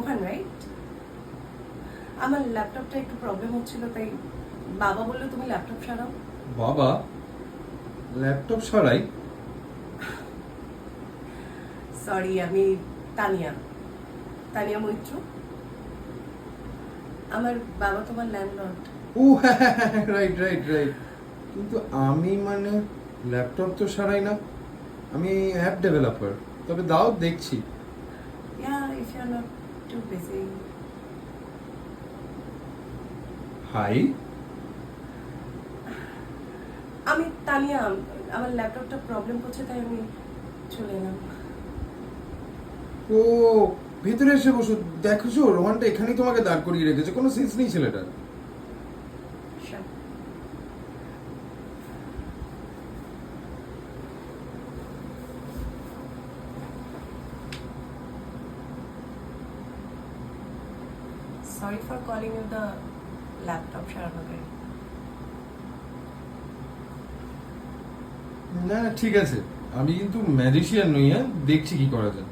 Rohan right? আমার ল্যাপটপটা একটু প্রবলেম হচ্ছিল, তাই বাবা বললো তুমি ল্যাপটপ সারাও। বাবা ল্যাপটপ সারাই? সরি, আমি তানিয়া তানিয়া মৈত্র। আমার বাবা তোমার ল্যান্ডলর্ড। ও রাইট রাইট রাইট। কিন্তু আমি মানে ল্যাপটপ তো সারাই না, আমি অ্যাপ ডেভেলপার। তবে দাও দেখছি। Yeah, if you're not too busy. Hi. আমি তানিয়া, আমার ল্যাপটপটা প্রবলেম করছে তাই আমি চলে এলাম। ও ভিতরে এসে বসো। দেখছো রোহানটা এখানেই তোমাকে দাঁড় করিয়ে রেখেছে, কোনো সেন্স নেই ছেলেটার। Sure. Sorry for calling you the laptop সারানো guy. না ঠিক আছে, আমি কিন্তু ম্যাজিশিয়ান নই, হ্যাঁ দেখছি কি করা যায়।